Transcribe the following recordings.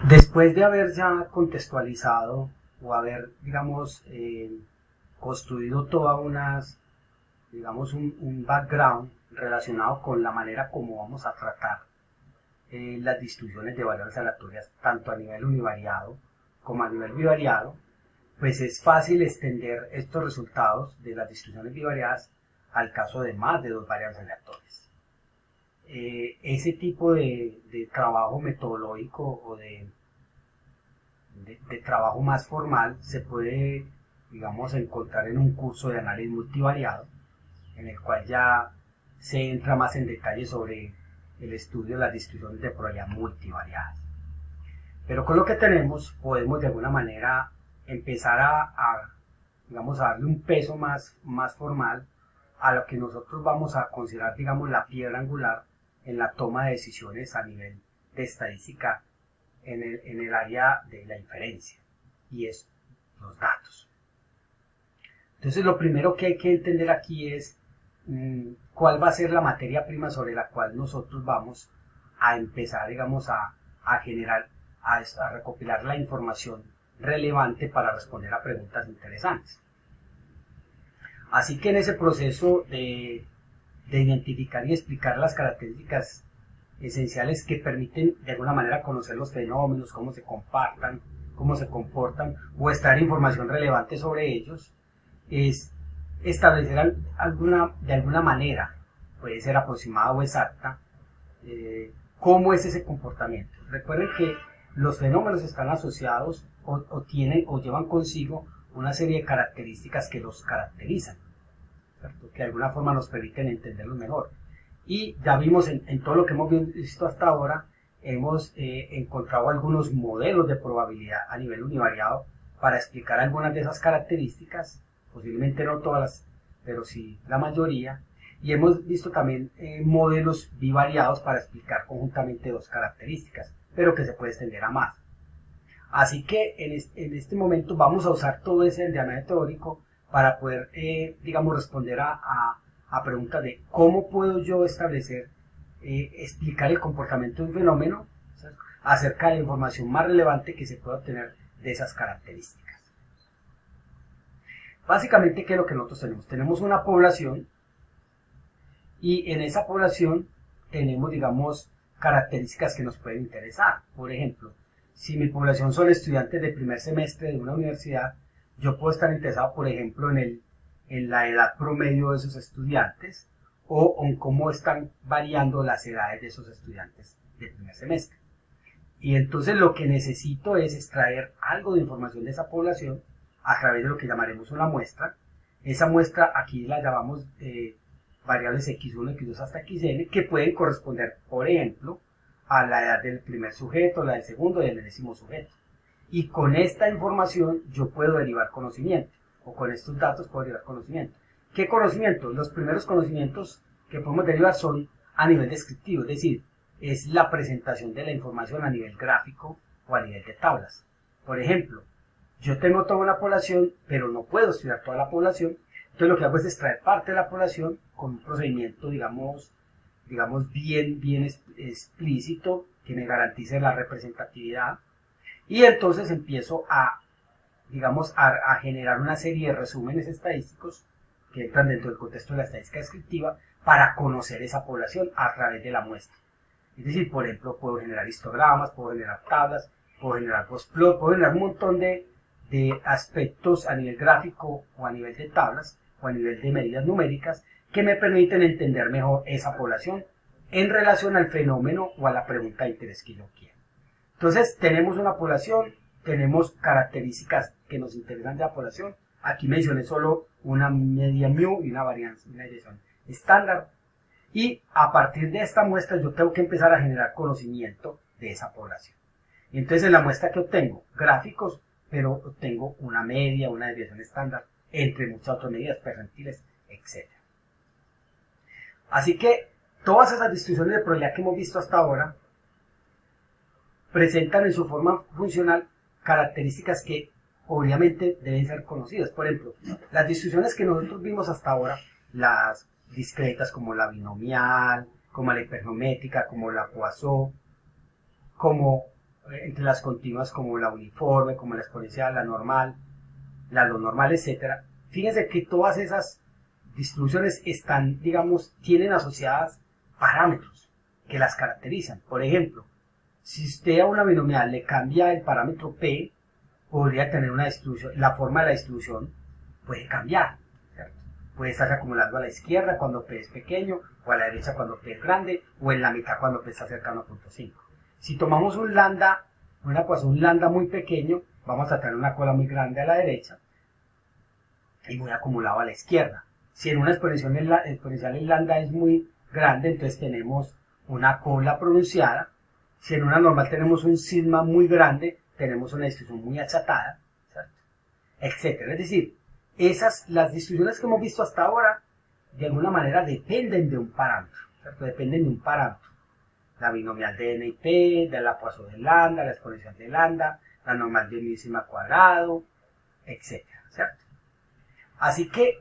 Después de haber ya contextualizado o haber, digamos, construido todas unas, digamos, un background relacionado con la manera como vamos a tratar las distribuciones de valores aleatorias, tanto a nivel univariado como a nivel bivariado, pues es fácil extender estos resultados de las distribuciones bivariadas al caso de más de dos variables aleatorias. Ese tipo de trabajo metodológico o de trabajo más formal se puede, digamos, encontrar en un curso de análisis multivariado, en el cual ya se entra más en detalle sobre el estudio de las distribuciones de probabilidad multivariadas. Pero con lo que tenemos podemos de alguna manera empezar digamos, a darle un peso más formal a lo que nosotros vamos a considerar, digamos, la piedra angular en la toma de decisiones a nivel de estadística en el área de la inferencia, y es los datos. Entonces lo primero que hay que entender aquí es cuál va a ser la materia prima sobre la cual nosotros vamos a empezar, digamos, a generar, a recopilar la información relevante para responder a preguntas interesantes. Así que en ese proceso de identificar y explicar las características esenciales que permiten de alguna manera conocer los fenómenos, cómo se compartan, cómo se comportan o extraer información relevante sobre ellos, es establecer de alguna manera, puede ser aproximada o exacta, cómo es ese comportamiento. Recuerden que los fenómenos están asociados o tienen o llevan consigo una serie de características que los caracterizan, ¿cierto? Que de alguna forma nos permiten entenderlos mejor. Y ya vimos en todo lo que hemos visto hasta ahora, hemos encontrado algunos modelos de probabilidad a nivel univariado para explicar algunas de esas características, posiblemente no todas, pero sí la mayoría, y hemos visto también modelos bivariados para explicar conjuntamente dos características, pero que se puede extender a más. Así que en este momento vamos a usar todo ese endiagrama teórico para poder, digamos, responder a preguntas de cómo puedo yo establecer, explicar el comportamiento de un fenómeno, ¿sabes?, acerca de la información más relevante que se puede obtener de esas características. Básicamente, ¿qué es lo que nosotros tenemos? Tenemos una población y en esa población tenemos, digamos, características que nos pueden interesar. Por ejemplo, si mi población son estudiantes de primer semestre de una universidad, yo puedo estar interesado, por ejemplo, en la edad promedio de esos estudiantes o en cómo están variando las edades de esos estudiantes de primer semestre. Y entonces lo que necesito es extraer algo de información de esa población a través de lo que llamaremos una muestra. Esa muestra aquí la llamamos variables x1, x2 hasta xn, que pueden corresponder, por ejemplo, a la edad del primer sujeto, la del segundo y del décimo sujeto. Y con esta información yo puedo derivar conocimiento, o con estos datos puedo derivar conocimiento. ¿Qué conocimiento? Los primeros conocimientos que podemos derivar son a nivel descriptivo, es decir, es la presentación de la información a nivel gráfico o a nivel de tablas. Por ejemplo, yo tengo toda una población, pero no puedo estudiar toda la población, entonces lo que hago es extraer parte de la población con un procedimiento, digamos bien explícito, que me garantice la representatividad, y entonces empiezo digamos, a generar una serie de resúmenes estadísticos que entran dentro del contexto de la estadística descriptiva para conocer esa población a través de la muestra. Es decir, por ejemplo, puedo generar histogramas, puedo generar tablas, puedo generar postplot, puedo generar un montón de aspectos a nivel gráfico o a nivel de tablas o a nivel de medidas numéricas que me permiten entender mejor esa población en relación al fenómeno o a la pregunta de interés que yo quiero. Entonces, tenemos una población, tenemos características que nos interesan de la población. Aquí mencioné solo una media mu y una varianza, una desviación estándar. Y a partir de esta muestra yo tengo que empezar a generar conocimiento de esa población. Y entonces en la muestra que obtengo gráficos, pero obtengo una media, una desviación estándar, entre muchas otras medidas percentiles, etc. Así que todas esas distribuciones de probabilidad que hemos visto hasta ahora presentan en su forma funcional características que obviamente deben ser conocidas. Por ejemplo, las distribuciones que nosotros vimos hasta ahora, las discretas como la binomial, como la hipergeométrica, como la Poisson, como entre las continuas como la uniforme, como la exponencial, la normal, la no normal, etcétera. Fíjense que todas esas distribuciones están, digamos, tienen asociadas parámetros que las caracterizan. Por ejemplo, si usted a una binomial le cambia el parámetro p, podría tener una distribución, la forma de la distribución puede cambiar, ¿cierto? Puede estarse acumulando a la izquierda cuando p es pequeño, o a la derecha cuando p es grande, o en la mitad cuando p está cercano a 0.5. Si tomamos un lambda, un lambda muy pequeño, vamos a tener una cola muy grande a la derecha y muy acumulado a la izquierda. Si en una exponencial el lambda es muy grande, entonces tenemos una cola pronunciada. Si en una normal tenemos un sigma muy grande, tenemos una distribución muy achatada, ¿cierto? Etcétera. Es decir, las distribuciones que hemos visto hasta ahora, de alguna manera dependen de un parámetro, ¿cierto? Dependen de un parámetro. La binomial de n y p, de la Poisson de lambda, la exponencial de lambda, la normal de mi sigma cuadrado, etcétera, ¿cierto? Así que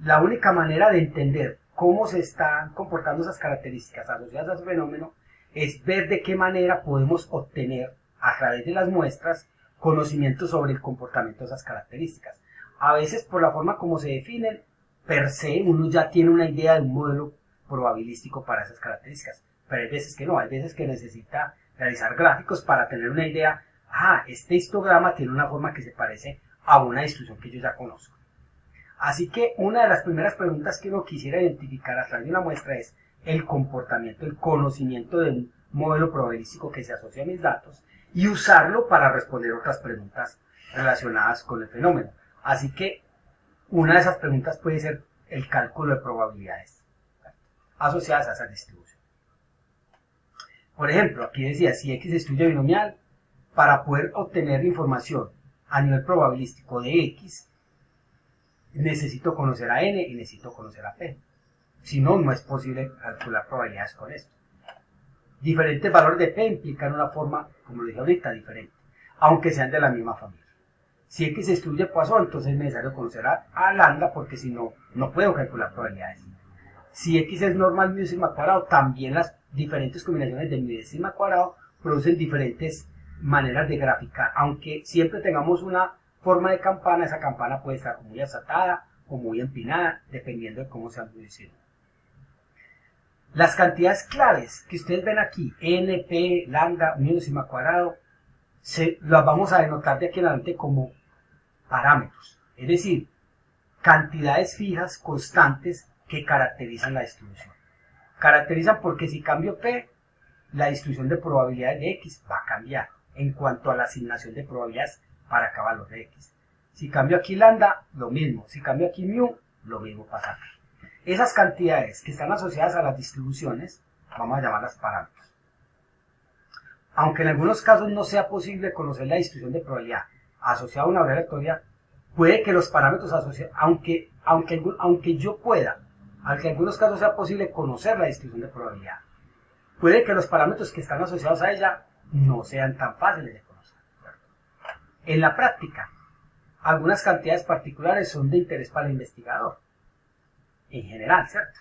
la única manera de entender cómo se están comportando esas características asociadas a su fenómeno es ver de qué manera podemos obtener a través de las muestras conocimiento sobre el comportamiento de esas características. A veces por la forma como se definen, per se uno ya tiene una idea de un modelo probabilístico para esas características, pero hay veces que no, hay veces que necesita realizar gráficos para tener una idea, este histograma tiene una forma que se parece a una distribución que yo ya conozco. Así que una de las primeras preguntas que uno quisiera identificar a través de una muestra es el comportamiento, el conocimiento de un modelo probabilístico que se asocia a mis datos y usarlo para responder otras preguntas relacionadas con el fenómeno. Así que una de esas preguntas puede ser el cálculo de probabilidades asociadas a esa distribución. Por ejemplo, aquí decía, si X es estudio binomial, para poder obtener información a nivel probabilístico de X, necesito conocer a N y necesito conocer a P. Si no, no es posible calcular probabilidades con esto. Diferentes valores de P implican una forma, como lo dije ahorita, diferente, aunque sean de la misma familia. Si X excluye Poisson, entonces es necesario conocer a lambda, porque si no, no puedo calcular probabilidades. Si X es normal mu sigma cuadrado, también las diferentes combinaciones de mu y de sigma cuadrado producen diferentes maneras de graficar, aunque siempre tengamos una forma de campana, esa campana puede estar muy achatada o muy empinada, dependiendo de cómo sea el signo. Las cantidades claves que ustedes ven aquí, n, p, lambda, mu sigma cuadrado, las vamos a denotar de aquí en adelante como parámetros, es decir, cantidades fijas, constantes, que caracterizan la distribución. Caracterizan porque si cambio p, la distribución de probabilidades de x va a cambiar en cuanto a la asignación de probabilidades para cada valor de x. Si cambio aquí lambda, lo mismo. Si cambio aquí mu, lo mismo pasa aquí. Esas cantidades que están asociadas a las distribuciones, vamos a llamarlas parámetros. Aunque en algunos casos no sea posible conocer la distribución de probabilidad asociada a una variable aleatoria, puede que los parámetros asociados, aunque en algunos casos sea posible conocer la distribución de probabilidad, puede que los parámetros que están asociados a ella no sean tan fáciles de conocer. En la práctica, algunas cantidades particulares son de interés para el investigador, en general, ¿cierto?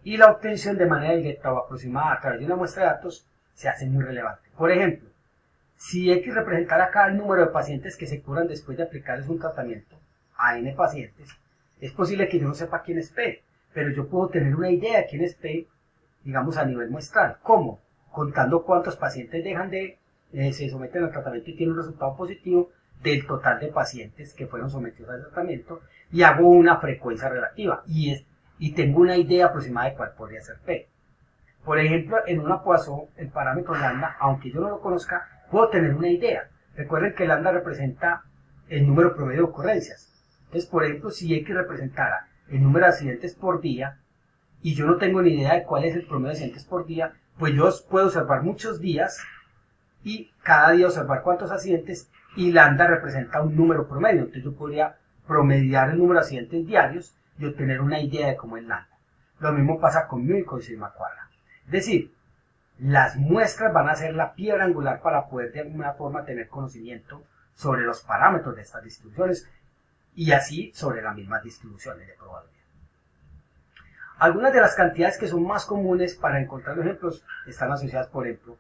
Y la obtención de manera directa o aproximada a través de una muestra de datos se hace muy relevante. Por ejemplo, si X representara acá el número de pacientes que se curan después de aplicarles un tratamiento a N pacientes, es posible que yo no sepa quién es P, pero yo puedo tener una idea de quién es P, digamos a nivel muestral. ¿Cómo? Contando cuántos pacientes se someten al tratamiento y tienen un resultado positivo del total de pacientes que fueron sometidos al tratamiento, y hago una frecuencia relativa y tengo una idea aproximada de cuál podría ser P. Por ejemplo, en una Poisson, el parámetro lambda, aunque yo no lo conozca, puedo tener una idea. Recuerden que lambda representa el número promedio de ocurrencias. Entonces, por ejemplo, si X representara el número de accidentes por día, y yo no tengo ni idea de cuál es el promedio de accidentes por día, pues yo puedo observar muchos días y cada día observar cuántos accidentes, y lambda representa un número promedio. Entonces yo podría promediar el número de accidentes diarios y obtener una idea de cómo es lambda. Lo mismo pasa con mu y con sigma cuadrado. Es decir, las muestras van a ser la piedra angular para poder de alguna forma tener conocimiento sobre los parámetros de estas distribuciones y así sobre las mismas distribuciones de probabilidad. Algunas de las cantidades que son más comunes para encontrar los ejemplos están asociadas, por ejemplo,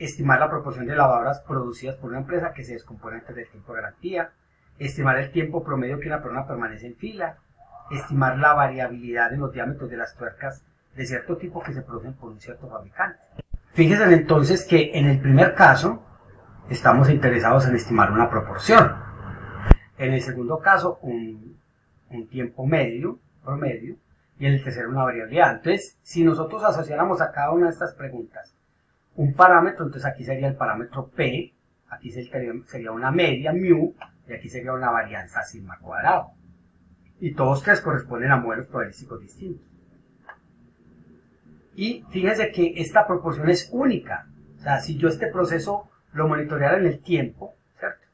estimar la proporción de lavadoras producidas por una empresa que se descompone antes del tiempo de garantía, estimar el tiempo promedio que una persona permanece en fila, estimar la variabilidad en los diámetros de las tuercas de cierto tipo que se producen por un cierto fabricante. Fíjense entonces que en el primer caso estamos interesados en estimar una proporción. En el segundo caso, un tiempo promedio, y en el tercero una variabilidad. Entonces, si nosotros asociáramos a cada una de estas preguntas un parámetro, entonces aquí sería el parámetro P, aquí sería una media, mu, y aquí sería una varianza sigma cuadrado. Y todos tres corresponden a modelos probabilísticos distintos. Y fíjense que esta proporción es única. O sea, si yo este proceso lo monitoreara en el tiempo, ¿cierto?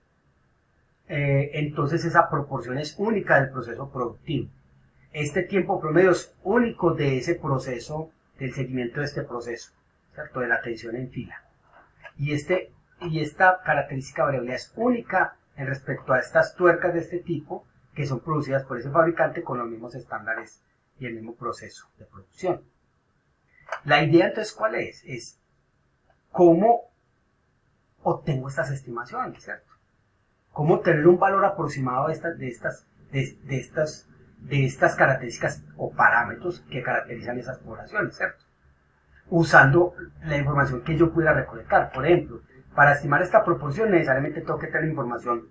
Entonces esa proporción es única del proceso productivo. Este tiempo promedio es único de ese proceso, del seguimiento de este proceso, ¿cierto? De la atención en fila. Y esta característica variable es única en respecto a estas tuercas de este tipo que son producidas por ese fabricante con los mismos estándares y el mismo proceso de producción. La idea entonces, ¿cuál es? Es cómo obtengo estas estimaciones, ¿cierto? Cómo tener un valor aproximado de estas características o parámetros que caracterizan esas poblaciones, ¿cierto? Usando la información que yo pudiera recolectar. Por ejemplo, para estimar esta proporción necesariamente tengo que tener información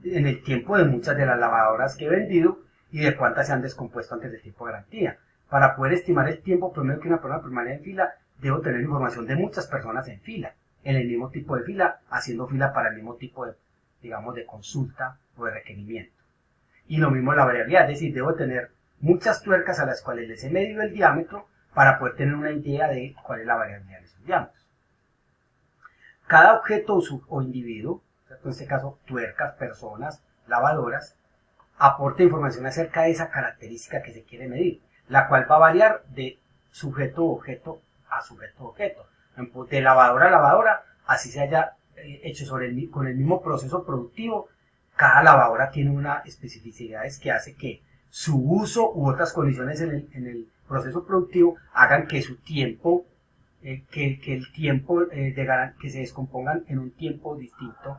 en el tiempo de muchas de las lavadoras que he vendido y de cuántas se han descompuesto antes del tiempo de garantía. Para poder estimar el tiempo promedio que una persona permanece en fila, debo tener información de muchas personas en fila, en el mismo tipo de fila, haciendo fila para el mismo tipo de, digamos, de consulta o de requerimiento. Y lo mismo la variabilidad, es decir, debo tener muchas tuercas a las cuales les he medido el diámetro para poder tener una idea de cuál es la variabilidad de esos diámetros. Cada objeto o individuo, en este caso tuercas, personas, lavadoras, aporta información acerca de esa característica que se quiere medir, la cual va a variar de sujeto-objeto a sujeto-objeto. De lavadora a lavadora, así se haya hecho con el mismo proceso productivo, cada lavadora tiene unas especificidades que hace que su uso u otras condiciones en el proceso productivo hagan que su tiempo, que el tiempo que se descompongan en un tiempo distinto,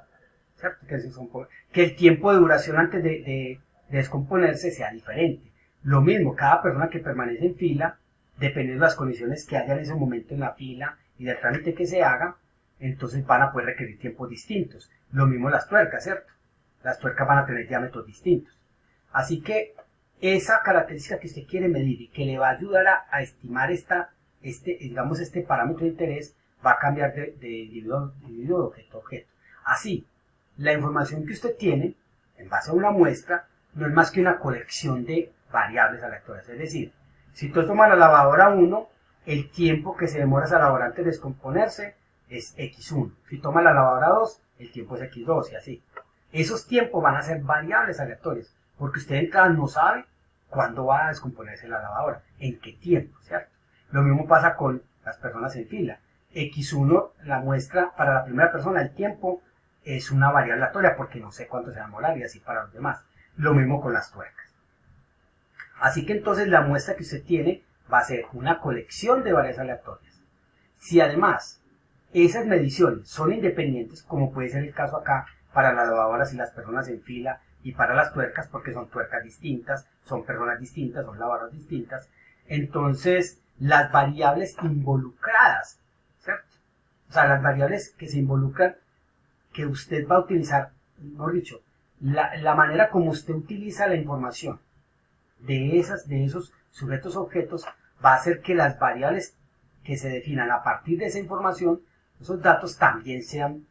¿cierto? Que el tiempo de duración antes de descomponerse sea diferente. Lo mismo, cada persona que permanece en fila, dependiendo de las condiciones que haya en ese momento en la fila y del trámite que se haga, entonces van a poder requerir tiempos distintos. Lo mismo las tuercas, ¿cierto? Las tuercas van a tener diámetros distintos. Así que esa característica que usted quiere medir y que le va a ayudar a estimar este parámetro de interés va a cambiar de individuo de objeto a objeto. Así, la información que usted tiene en base a una muestra no es más que una colección de variables aleatorias. Es decir, si tú tomas la lavadora 1, el tiempo que se demora esa lavadora antes de descomponerse es X1. Si tomas la lavadora 2, el tiempo es X2 y así. Esos tiempos van a ser variables aleatorias, porque usted de entrada no sabe cuándo va a descomponerse la lavadora, en qué tiempo, ¿cierto? Lo mismo pasa con las personas en fila. X1, la muestra para la primera persona, el tiempo es una variable aleatoria porque no sé cuánto se va a demorar y así para los demás. Lo mismo con las tuercas. Así que entonces la muestra que usted tiene va a ser una colección de variables aleatorias. Si además esas mediciones son independientes, como puede ser el caso acá para las lavadoras y las personas en fila y para las tuercas, porque son tuercas distintas, son personas distintas, son lavadoras distintas, entonces las variables involucradas, ¿cierto? O sea, las variables que se involucran, que usted va a utilizar, mejor dicho, la manera como usted utiliza la información de esos sujetos objetos va a hacer que las variables que se definan a partir de esa información, esos datos también sean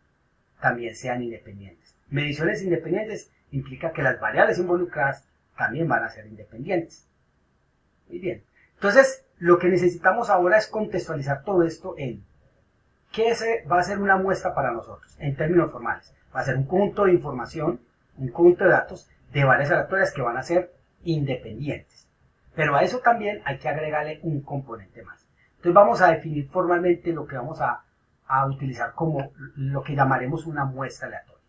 independientes. Mediciones independientes implica que las variables involucradas también van a ser independientes. Muy bien. Entonces, lo que necesitamos ahora es contextualizar todo esto en qué va a ser una muestra para nosotros, en términos formales. Va a ser un conjunto de información, un conjunto de datos de variables aleatorias que van a ser independientes. Pero a eso también hay que agregarle un componente más. Entonces vamos a definir formalmente lo que vamos a utilizar como lo que llamaremos una muestra aleatoria.